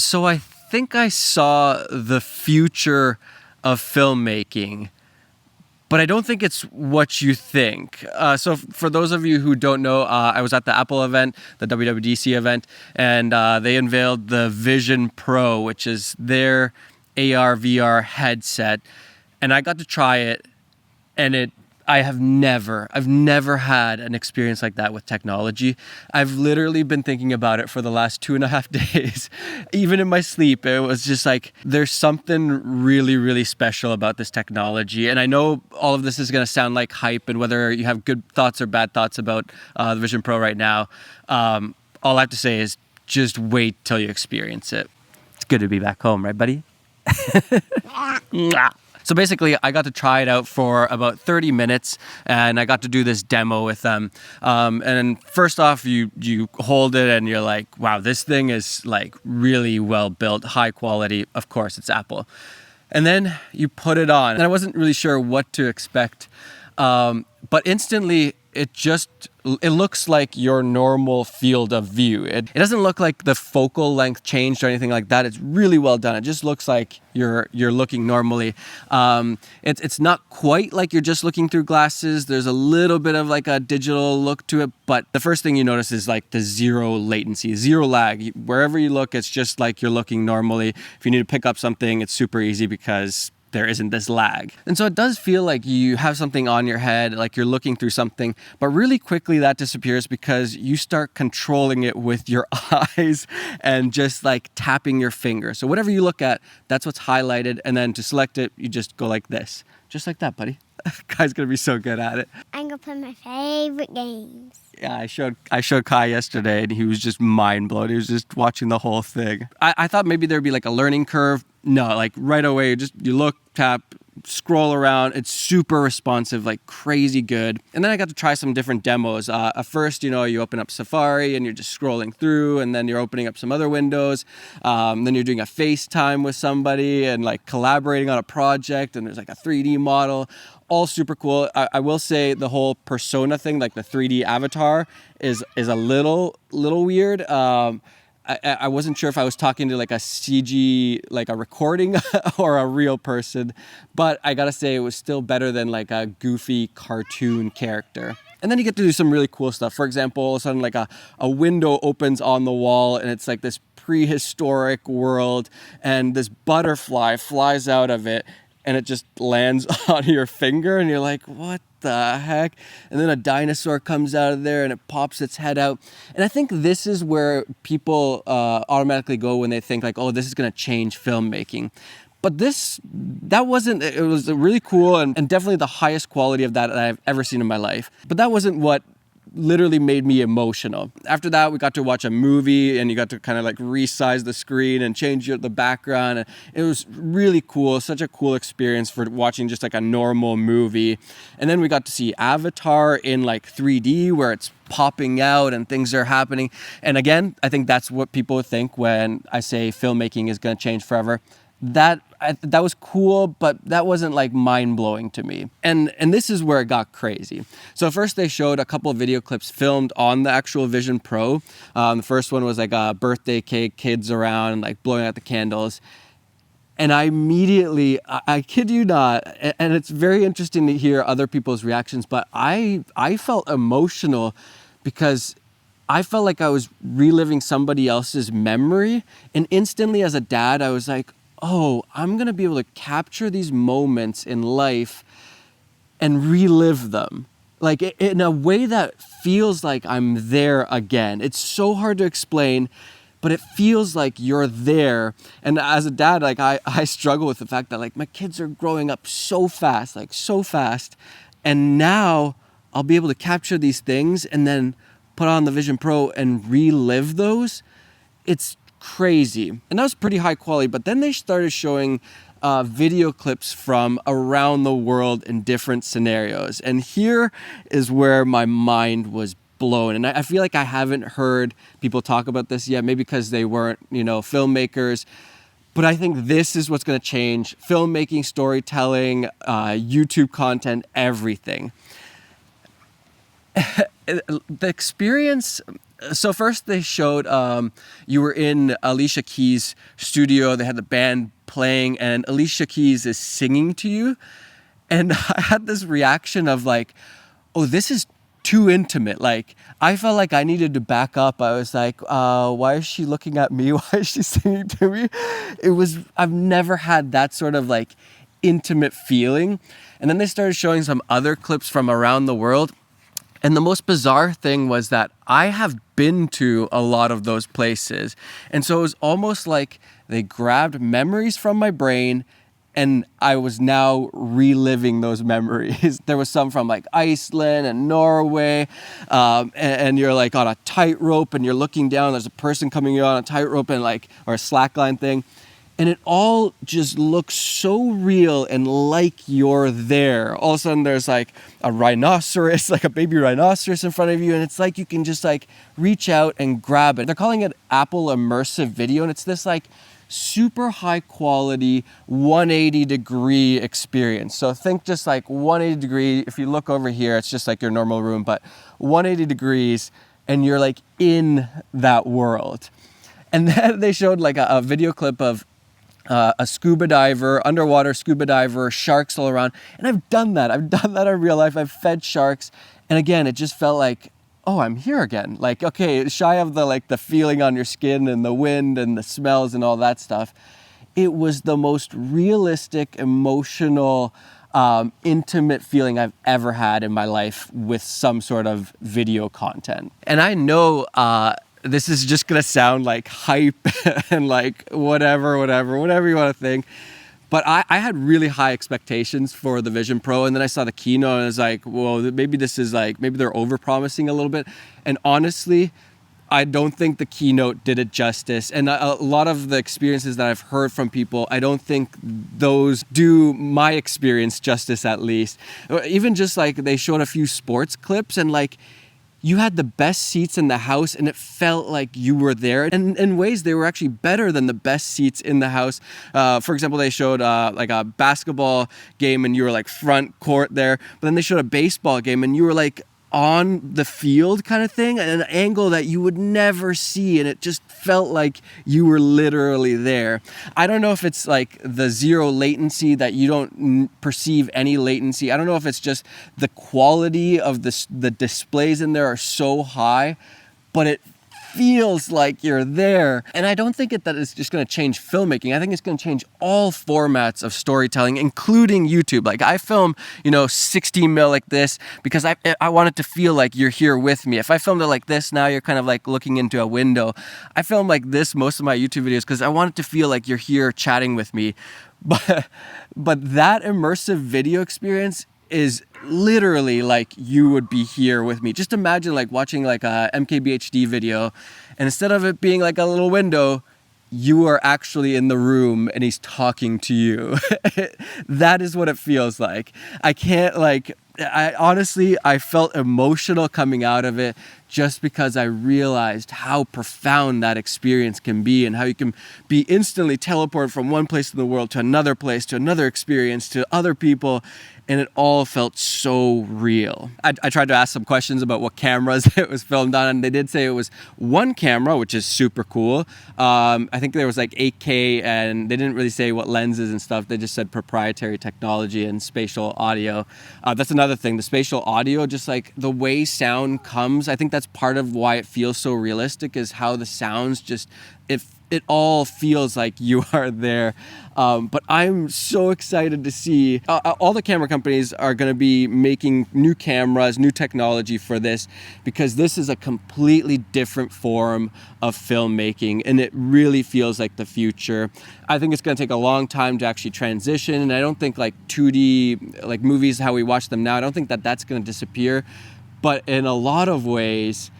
So I think I saw the future of filmmaking, but I don't think it's what you think. So for those of you who don't know, I was at the Apple event, the WWDC event, and they unveiled the Vision Pro, which is their AR, VR headset. And I got to try it, and I've never had an experience like that with technology. I've literally been thinking about it for the last 2.5 days. Even in my sleep, it was just like, there's something really, really special about this technology. And I know all of this is going to sound like hype, and whether you have good thoughts or bad thoughts about the Vision Pro right now, all I have to say is just wait till you experience it. It's good to be back home, right, buddy? So basically, I got to try it out for about 30 minutes, and I got to do this demo with them. And first off, you hold it, and you're like, wow, this thing is like really well built, high quality. Of course, it's Apple. And then you put it on, and I wasn't really sure what to expect. But instantly, it looks like your normal field of view. It doesn't look like the focal length changed or anything like that. It's really well done. It just looks like you're looking normally. It's not quite like you're just looking through glasses. There's a little bit of like a digital look to it, but the first thing you notice is like the zero latency, zero lag. Wherever you look, it's just like you're looking normally. If you need to pick up something, it's super easy because there isn't this lag. And so it does feel like you have something on your head, like you're looking through something, but really quickly that disappears because you start controlling it with your eyes and just like tapping your finger. So whatever you look at, that's what's highlighted. And then to select it, you just go like this. Just like that, buddy. Kai's gonna be so good at it. I'm gonna play my favorite games. Yeah, I showed Kai yesterday, and he was just mind blown. He was just watching the whole thing. I thought maybe there'd be like a learning curve. No, like right away, you look, tap, scroll around. It's super responsive, like crazy good. And then I got to try some different demos. At first, you open up Safari and you're just scrolling through, and then you're opening up some other windows. Then you're doing a FaceTime with somebody and like collaborating on a project, and there's like a 3D model. All super cool. I will say the whole persona thing, like the 3D avatar, is a little weird. I wasn't sure if I was talking to like a CG, like a recording or a real person, but I gotta say it was still better than like a goofy cartoon character. And then you get to do some really cool stuff. For example, all of a sudden like a window opens on the wall, and it's like this prehistoric world, and this butterfly flies out of it, and it just lands on your finger, and you're like, what the heck? And then a dinosaur comes out of there, and it pops its head out. And I think this is where people automatically go when they think like, oh, this is gonna change filmmaking. But it was really cool and definitely the highest quality of that I've ever seen in my life. But that wasn't what literally made me emotional. After that, we got to watch a movie, and you got to kind of like resize the screen and change the background. And it was really cool, such a cool experience for watching just like a normal movie. And then we got to see Avatar in like 3D, where it's popping out and things are happening. And again, I think that's what people think when I say filmmaking is going to change forever. That was cool, but that wasn't like mind-blowing to me. And this is where it got crazy. So first they showed a couple of video clips filmed on the actual Vision Pro. The first one was like a birthday cake, kids around and like blowing out the candles. And I immediately, I kid you not, and it's very interesting to hear other people's reactions, but I felt emotional because I felt like I was reliving somebody else's memory. And instantly as a dad, I was like, oh, I'm gonna be able to capture these moments in life and relive them. Like in a way that feels like I'm there again. It's so hard to explain, but it feels like you're there. And as a dad, like I struggle with the fact that like my kids are growing up so fast. And now I'll be able to capture these things and then put on the Vision Pro and relive those. It's crazy. And that was pretty high quality, but then they started showing video clips from around the world in different scenarios. And here is where my mind was blown. And I feel like I haven't heard people talk about this yet, maybe because they weren't, filmmakers. But I think this is what's going to change filmmaking, storytelling, YouTube content, everything. The experience. So first they showed you were in Alicia Keys' studio. They had the band playing, and Alicia Keys is singing to you. And I had this reaction of like, oh, this is too intimate. Like, I felt like I needed to back up. I was like, why is she looking at me? Why is she singing to me? I've never had that sort of like intimate feeling. And then they started showing some other clips from around the world. And the most bizarre thing was that I have been to a lot of those places. And so it was almost like they grabbed memories from my brain and I was now reliving those memories. There was some from like Iceland and Norway, and you're like on a tightrope and you're looking down, there's a person coming on a tightrope and like, or a slackline thing. And it all just looks so real and like you're there. All of a sudden there's like a rhinoceros, like a baby rhinoceros in front of you. And it's like you can just like reach out and grab it. They're calling it Apple Immersive Video. And it's this like super high quality 180 degree experience. So think just like 180 degree. If you look over here, it's just like your normal room, but 180 degrees and you're like in that world. And then they showed like a video clip of a scuba diver, underwater scuba diver, sharks all around. And I've done that in real life. I've fed sharks. And again, it just felt like, oh, I'm here again. Like, okay, shy of the feeling on your skin and the wind and the smells and all that stuff. It was the most realistic, emotional, intimate feeling I've ever had in my life with some sort of video content. And I know, this is just gonna sound like hype and like whatever you want to think. But I had really high expectations for the Vision Pro, and then I saw the keynote and I was like, well, maybe this is like, maybe they're over-promising a little bit. And honestly, I don't think the keynote did it justice. And a lot of the experiences that I've heard from people, I don't think those do my experience justice, at least. Even just like they showed a few sports clips and like, you had the best seats in the house and it felt like you were there. And in ways, they were actually better than the best seats in the house. For example, they showed like a basketball game and you were like front court there. But then they showed a baseball game and you were like on the field kind of thing, at an angle that you would never see, and it just felt like you were literally there. I don't know if it's like the zero latency, that you don't perceive any latency. I don't know if it's just the quality of the displays in there are so high, but it feels like you're there. And I don't think that it's just going to change filmmaking. I think it's going to change all formats of storytelling, including YouTube. Like I film, 60 mil like this because I want it to feel like you're here with me. If I filmed it like this, now you're kind of like looking into a window. I film like this most of my YouTube videos because I want it to feel like you're here chatting with me. But that immersive video experience is literally like you would be here with me. Just imagine like watching like a MKBHD video, and instead of it being like a little window, you are actually in the room and he's talking to you. That is what it feels like. I honestly felt emotional coming out of it just because I realized how profound that experience can be and how you can be instantly teleported from one place in the world to another place, to another experience, to other people. And it all felt so real. I tried to ask some questions about what cameras it was filmed on, and they did say it was one camera, which is super cool. I think there was like 8K, and they didn't really say what lenses and stuff. They just said proprietary technology and spatial audio. That's another thing, the spatial audio, just like the way sound comes. I think that's part of why it feels so realistic, is how the sounds just, it all feels like you are there. But I'm so excited to see. All the camera companies are going to be making new cameras, new technology for this, because this is a completely different form of filmmaking, and it really feels like the future. I think it's going to take a long time to actually transition, and I don't think like 2D, like movies, how we watch them now, I don't think that that's going to disappear. But in a lot of ways,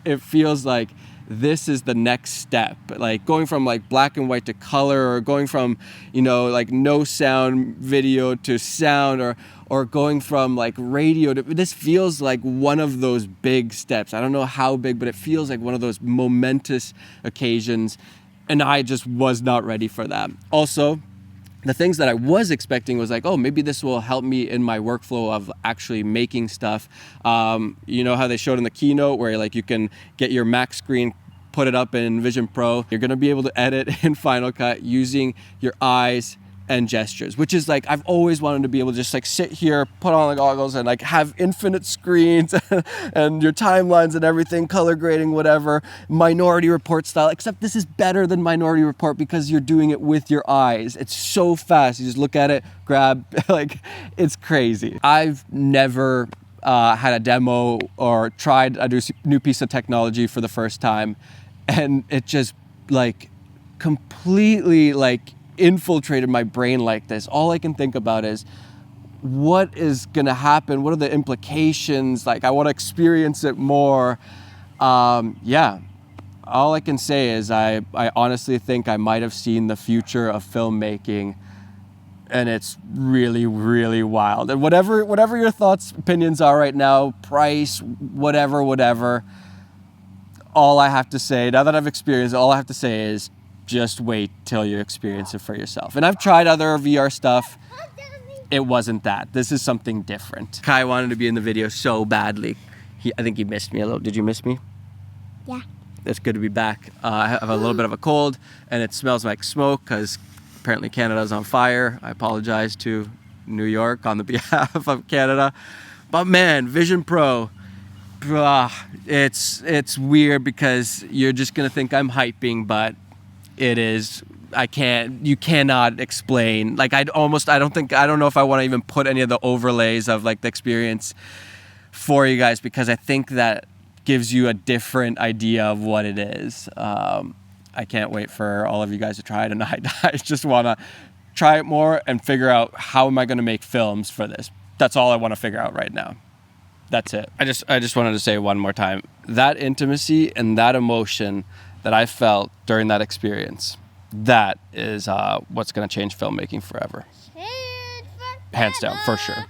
it feels like this is the next step, like going from like black and white to color, or going from, like no sound video to sound, or going from like radio to, this feels like one of those big steps. I don't know how big, but it feels like one of those momentous occasions. And I just was not ready for that. Also, The things that I was expecting was like, oh, maybe this will help me in my workflow of actually making stuff. You know how they showed in the keynote where like you can get your Mac screen, put it up in Vision Pro. You're gonna be able to edit in Final Cut using your eyes and gestures, which is like, I've always wanted to be able to just like sit here, put on the goggles and like have infinite screens and your timelines and everything, color grading, whatever, Minority Report style, except this is better than Minority Report because you're doing it with your eyes. It's so fast. You just look at it, grab, like, it's crazy. I've never had a demo or tried a new piece of technology for the first time, and it just like completely like infiltrated my brain like this. All I can think about is what is gonna happen? What are the implications? Like, I want to experience it more. Yeah, all I can say is I honestly think I might have seen the future of filmmaking, and it's really, really wild. And whatever your thoughts, opinions are right now, price, whatever, all I have to say, now that I've experienced it, all I have to say is just wait till you experience it for yourself. And I've tried other VR stuff. It wasn't that. This is something different. Kai wanted to be in the video so badly. I think he missed me a little. Did you miss me? Yeah. It's good to be back. I have a little bit of a cold and it smells like smoke because apparently Canada's on fire. I apologize to New York on the behalf of Canada. But man, Vision Pro, it's weird because you're just gonna think I'm hyping, but it is, you cannot explain. Like, I don't know if I want to even put any of the overlays of like the experience for you guys, because I think that gives you a different idea of what it is. I can't wait for all of you guys to try it, and I just want to try it more and figure out how am I going to make films for this. That's all I want to figure out right now. That's it. I just wanted to say one more time, that intimacy and that emotion that I felt during that experience, that is what's going to change filmmaking forever. Hands down, for sure.